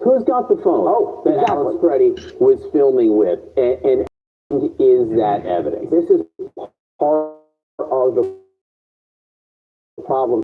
Who's got the phone? Oh, that Alex Preddy was filming with, and is that evidence? This is part of the problem.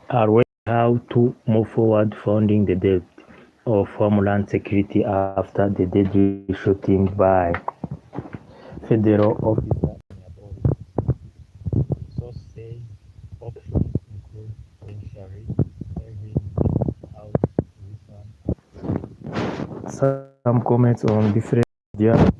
How to move forward funding the debt of Homeland Security after the deadly shooting by federal officer in Minneapolis. Source says options include potentially having out some comments on different media.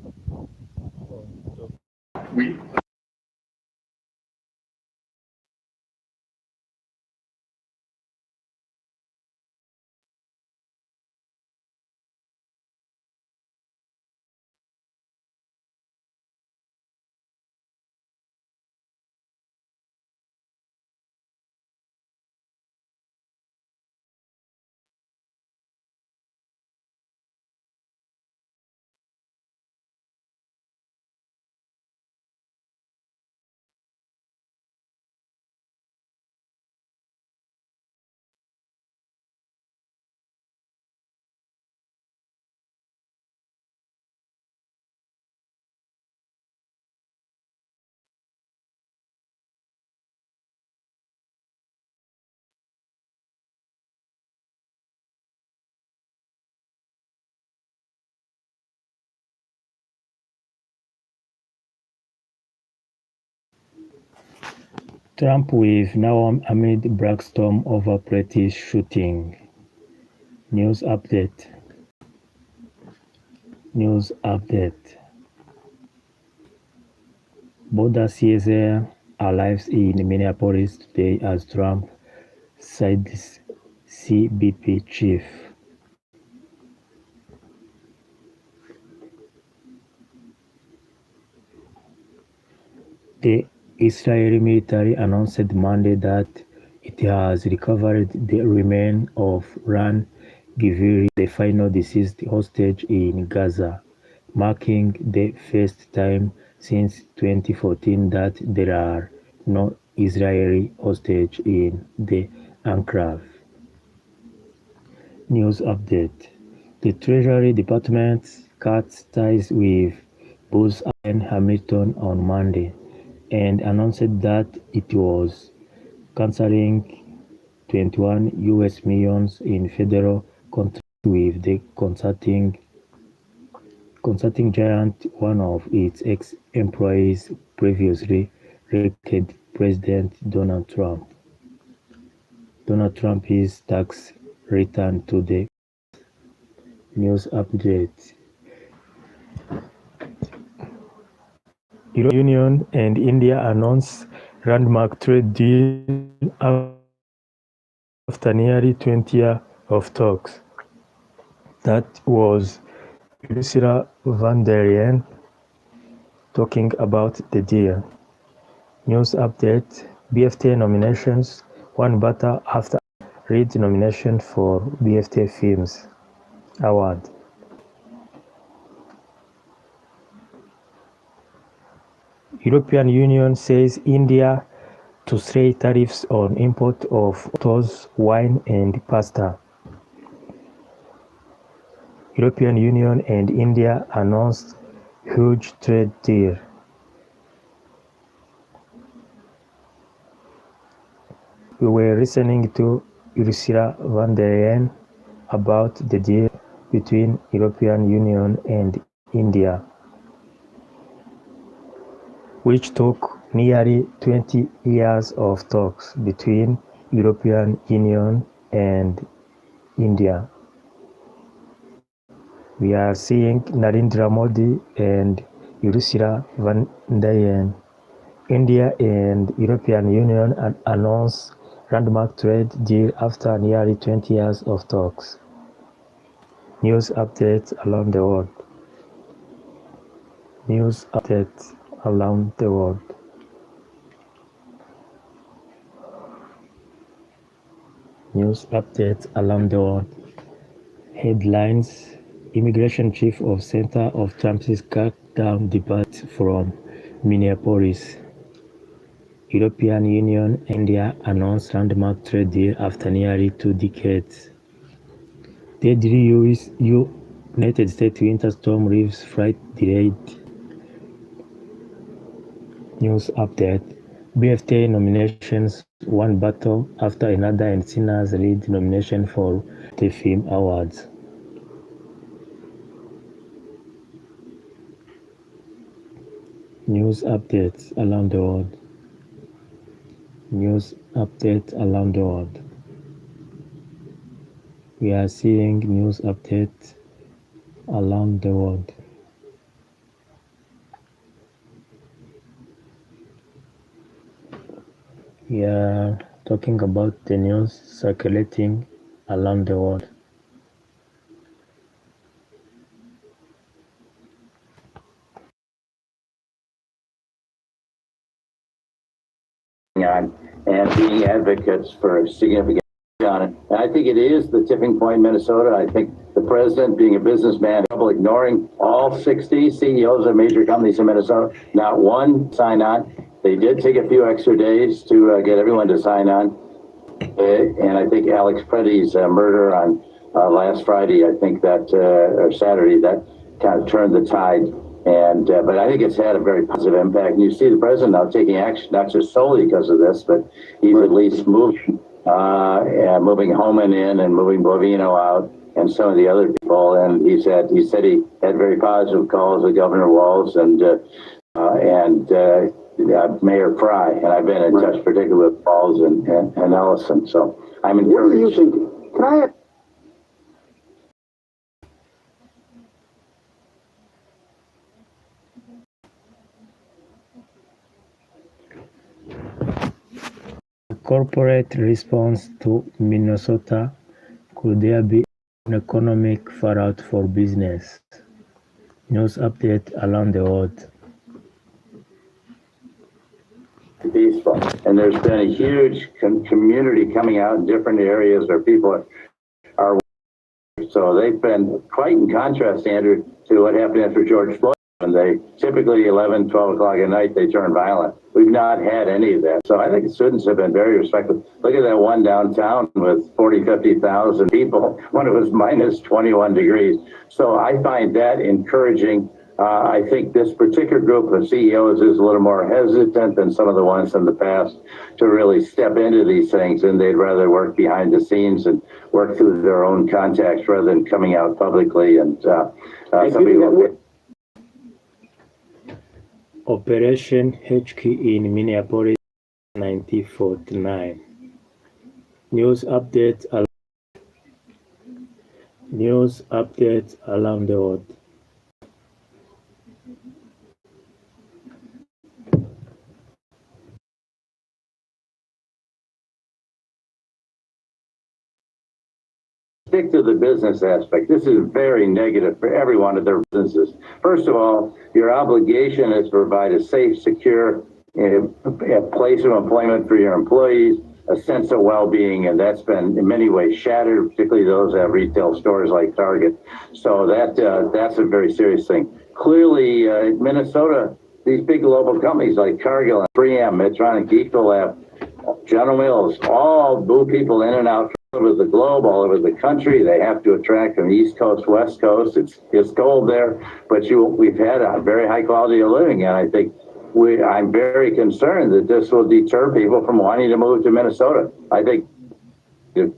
Trump with now amid black storm over Protestation shooting. News update. Border CST arrives in Minneapolis today as Trump cites CBP chief. The Israeli military announced Monday that it has recovered the remains of Ran Giviri, the final deceased hostage in Gaza, marking the first time since 2014 that there are no Israeli hostages in the enclave. News update. The Treasury Department cut ties with Booz Allen Hamilton on Monday and announced that it was canceling $21 million in federal contracts with the consulting giant, one of its ex-employees previously elected President Donald Trump. Donald Trump's tax return to the news update. European Union and India announced landmark trade deal after nearly 20 years of talks. That was Ursula von der Leyen talking about the deal. News update: BFTA nominations, one battle after lead nomination for BFTA Films Award. European Union says India to slay tariffs on import of autos, wine and pasta. European Union and India announced huge trade deal. We were listening to Ursula von der Leyen about the deal between European Union and India, which took nearly 20 years of talks between European Union and India. We are seeing Narendra Modi and Ursula von der Leyen. India and European Union announced landmark trade deal after nearly 20 years of talks. News updates around the world. News updates around the world. News updates around the world. Headlines: Immigration chief of center of Trump's crackdown debate from Minneapolis. European Union and India announced landmark trade deal after nearly 2 decades. Deadly United States winter storm leaves flight delayed. News update: BFTA nominations, one battle after another and Sinners lead nomination for the Film Awards. News updates around the world. News updates around the world. We are seeing news updates around the world. We are talking about the news circulating around the world. On and being advocates for significant on it. And I think it is the tipping point in Minnesota. I think the president, being a businessman, ignoring all 60 CEOs of major companies in Minnesota, not one sign on. They did take a few extra days to get everyone to sign on. And I think Alex Preddy's murder on last Friday, I think that, or Saturday, that kind of turned the tide. And but I think it's had a very positive impact. And you see the president now taking action, not just solely because of this, but he's at least moving Homan in and moving Bovino out and some of the other people. And he said he had very positive calls with Governor Walz and Mayor Fry. And I've been in touch particularly with Walz and Ellison. So I'm encouraged. What do you think? Can I? Corporate response to Minnesota: could there be an economic fallout for business? News update around the world. Peaceful, and there's been a huge community coming out in different areas where people are. So they've been quite in contrast, Andrew, to what happened after George Floyd. And they typically 11, 12 o'clock at night, they turn violent. We've not had any of that. So I think the students have been very respectful. Look at that one downtown with 40, 50,000 people when it was minus 21 degrees. So I find that encouraging. I think this particular group of CEOs is a little more hesitant than some of the ones in the past to really step into these things, and they'd rather work behind the scenes and work through their own contacts rather than coming out publicly. And some people. Operation HK in Minneapolis 1949. News update News updates around the world. Stick to the business aspect. This is very negative for every one of their businesses. First of all, your obligation is to provide a safe, secure place of employment for your employees, a sense of well-being, and that's been in many ways shattered, particularly those that have retail stores like Target. So that's a very serious thing. Clearly, Minnesota, these big global companies like Cargill and 3M, Medtronic, Ecolab, General Mills, all move people in and out all over the globe, all over the country. They have to attract from the East Coast, West Coast. It's cold there, but we've had a very high quality of living, and I think I'm very concerned that this will deter people from wanting to move to Minnesota. I think the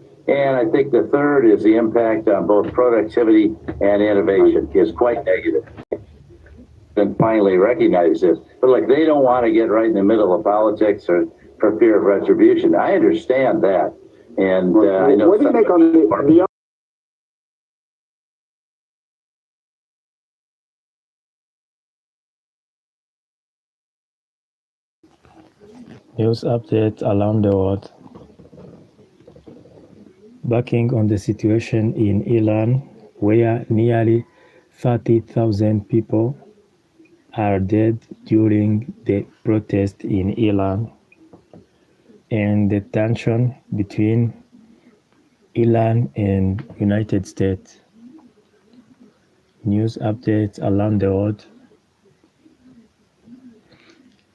third is the impact on both productivity and innovation is quite negative. And finally recognize this, but like they don't want to get right in the middle of politics or for fear of retribution. I understand that, and I know. What do you make on the News updates around the world. Backing on the situation in Iran, where nearly 30,000 people are dead during the protest in Iran, and the tension between Iran and United States. News updates around the world.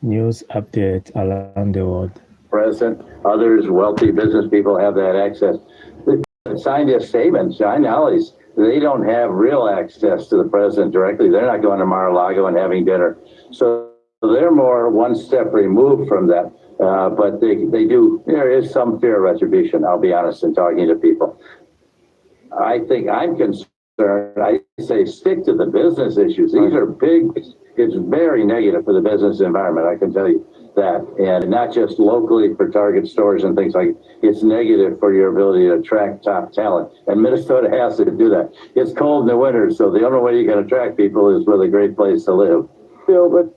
News updates around the world. President, others, wealthy business people have that access. The scientists, statements, I know they don't have real access to the president directly. They're not going to Mar-a-Lago and having dinner. So they're more one step removed from that. But they do, there is some fear of retribution, I'll be honest, in talking to people. I think I'm concerned. I say stick to the business issues. These are big, it's very negative for the business environment, I can tell you that. And not just locally for Target stores and things like it. It's negative for your ability to attract top talent. And Minnesota has to do that. It's cold in the winter, so the only way you can attract people is with a great place to live. Bill, but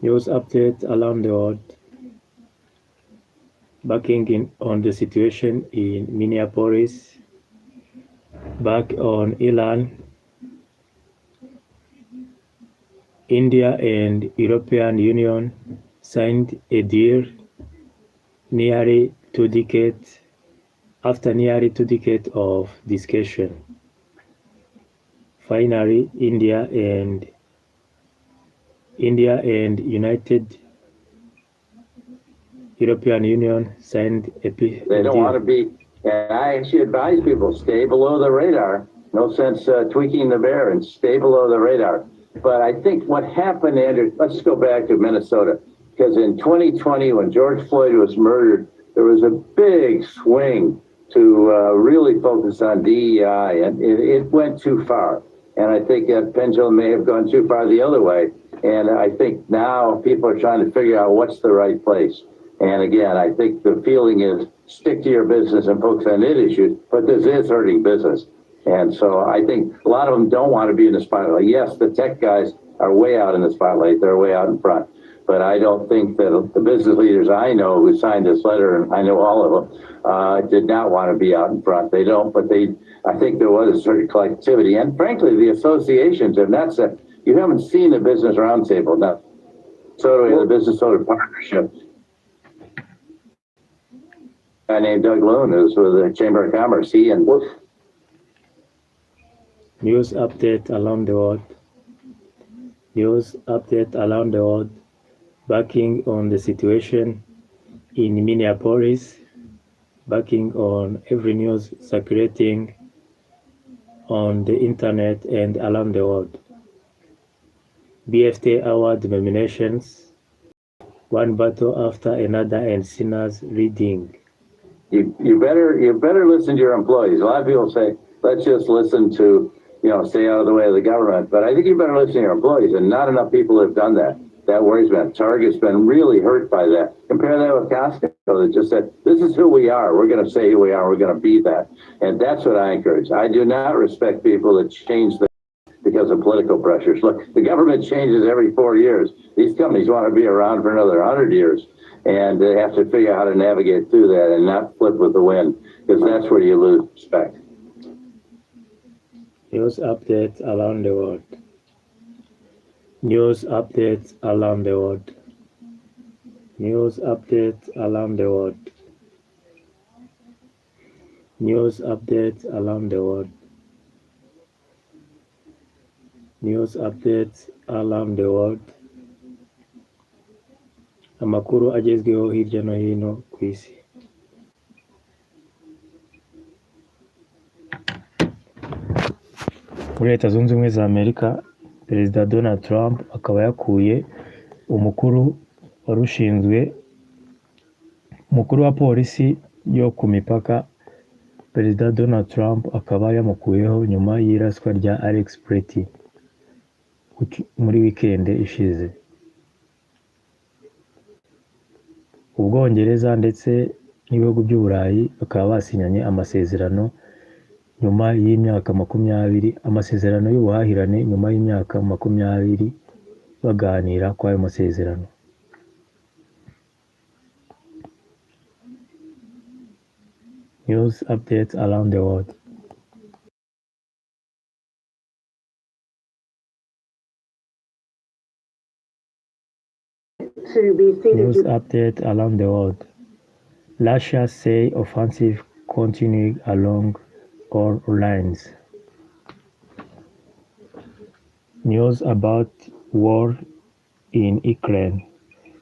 News updates around the world. Backing on the situation in Minneapolis. Back on Iran. India and European Union signed a deal after nearly 2 decades of discussion. Finally, India and United European Union signed a deal. They don't want to be, and I actually advise people, stay below the radar. No sense tweaking the bear and stay below the radar. But I think what happened, Andrew, let's go back to Minnesota, because in 2020, when George Floyd was murdered, there was a big swing to really focus on DEI, and it went too far. And I think that pendulum may have gone too far the other way. And I think now people are trying to figure out what's the right place. And again, I think the feeling is stick to your business and focus on it issues, but this is hurting business. And so I think a lot of them don't want to be in the spotlight. Yes, the tech guys are way out in the spotlight. They're way out in front. But I don't think that the business leaders I know who signed this letter, and I know all of them, did not want to be out in front. They don't, but I think there was a certain collectivity. And frankly, the associations have not said, you haven't seen the Business Roundtable. Now, so we have the Business Solar Partnership. A guy named Doug Loon, who's with the Chamber of Commerce. He and News update around the world. News update around the world. Backing on the situation in Minneapolis. Backing on every news circulating on the internet and around the world. BFT Award nominations. One battle after another and sinners reading. You better listen to your employees. A lot of people say, let's just listen to, stay out of the way of the government. But I think you better listen to your employees, and not enough people have done that. That worries me. Target's been really hurt by that. Compare that with Costco that just said, this is who we are. We're going to say who we are. We're going to be that. And that's what I encourage. I do not respect people that change that because of political pressures. Look, the government changes every 4 years. These companies want to be around for another 100 years. And they have to figure out how to navigate through that and not flip with the wind, because that's where you lose respect. News updates around the world. News updates around the world. News updates around the world. News updates around the world. News updates around the world. Amakuru agezweho hirya no hino ku isi. Muri Leta Zunze Ubumwe za Amerika, Perezida Donald Trump akaba yakuye umukuru wa polisi yo ku mipaka. Perezida Donald Trump akaba yamukuyeho nyuma y'iraswa rya R.I.P muri weekend ishize. Ubwongereza ndetse n'ibihugu by'Uburayi bakaba basinyanye amasezerano nyuma y'imyaka 20, amasezerano y'ubuhahirane nyuma y'imyaka 20 baganira kwa ayo masezerano. News updates around the world. News update around the world. Russia say offensive continuing along all lines. News about war in Ukraine.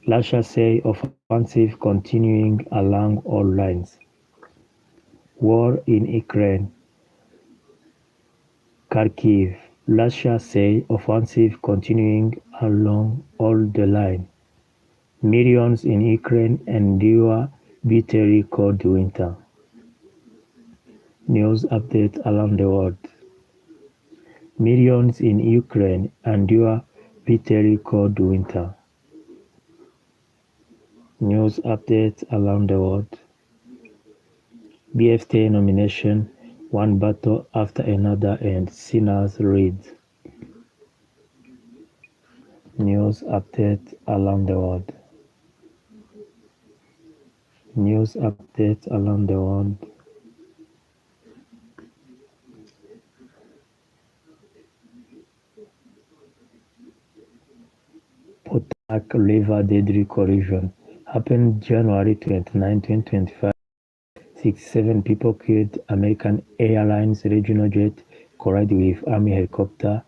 Russia say offensive continuing along all lines. War in Ukraine. Kharkiv. Russia say offensive continuing along all the line. Millions in Ukraine endure bitterly cold winter. News update around the world. Millions in Ukraine endure bitterly cold winter. News update around the world. BFTA nomination, one battle after another and sinners read. News update around the world. News update around the world. Potomac River deadly collision happened January 29, 2025. 67 people killed. American Airlines regional jet collided with Army helicopter.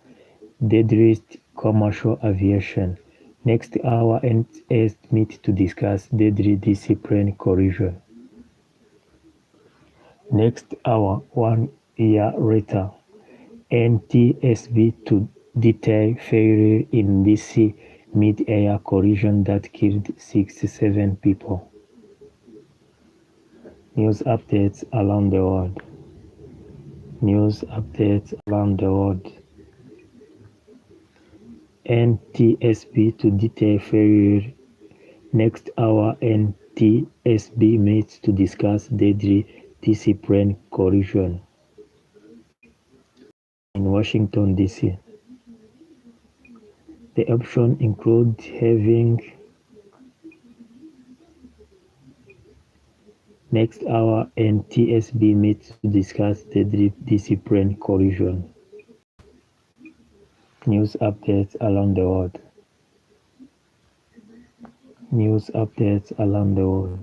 Deadliest commercial aviation. Next hour, NTS meet to discuss deadly DC plane collision. Next hour, 1 year later, NTSB to detail failure in DC mid-air collision that killed 67 people. News updates around the world. News updates around the world. NTSB to detail failure. Next hour, NTSB meets to discuss deadly DC plane collision. In Washington, D.C. The option include having next hour NTSB meets to discuss deadly DC plane collision. News updates around the world. News updates around the world.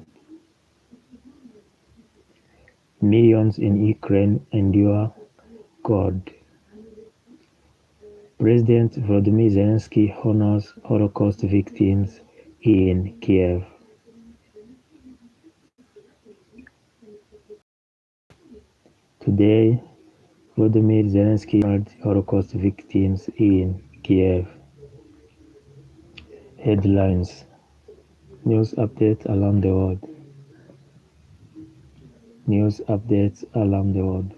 Millions in Ukraine endure cold. President Volodymyr Zelensky honors Holocaust victims in Kiev. Today, Volodymyr Zelensky honored Holocaust victims in Kiev. Headlines. News updates around the world. News updates around the world.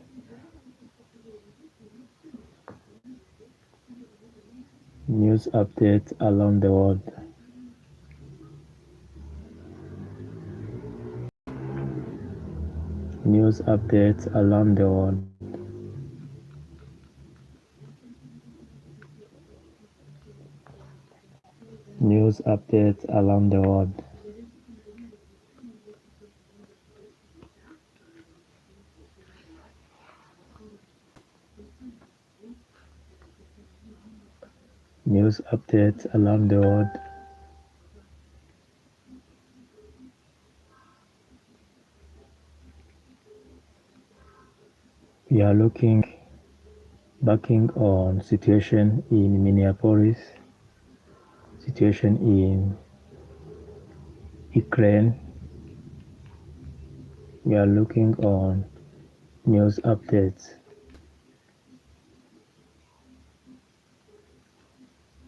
News updates around the world. News updates around the world. News updates around the world. News updates around the world. We are looking backing on situation in Minneapolis, situation in Ukraine. We are looking on news updates.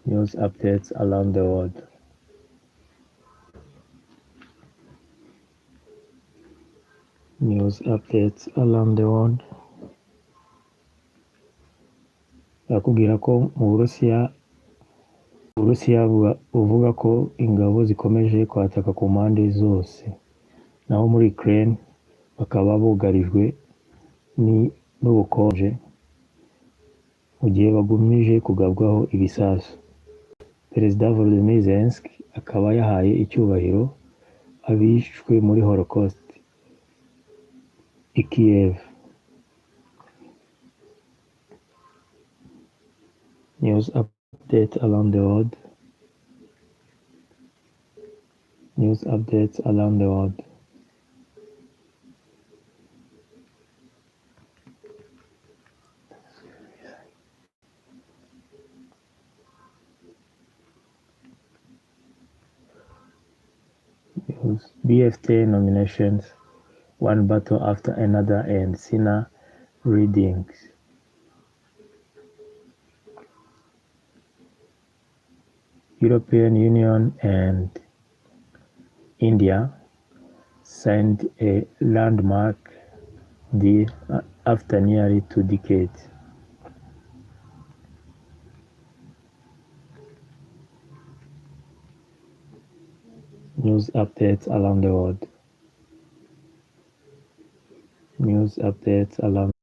News updates around the world. News updates around the world. Bakubwira ko mu Burusiya buvuga ko ingabo zikomeje kwataka ku mpande zose, naho muri Ukraine bakaba bugarijwe n'ubukonje mu gihe bagumije kugabwaho ibisasu. Perezida Volodymyr Zelensky akaba yahaye icyubahiro abishwe muri Holocaust i Kiev. News updates around the world. News updates around the world. News. BFTA nominations, one battle after another, and Senate readings. European Union and India signed a landmark deal after nearly 2 decades. News updates around the world. News updates around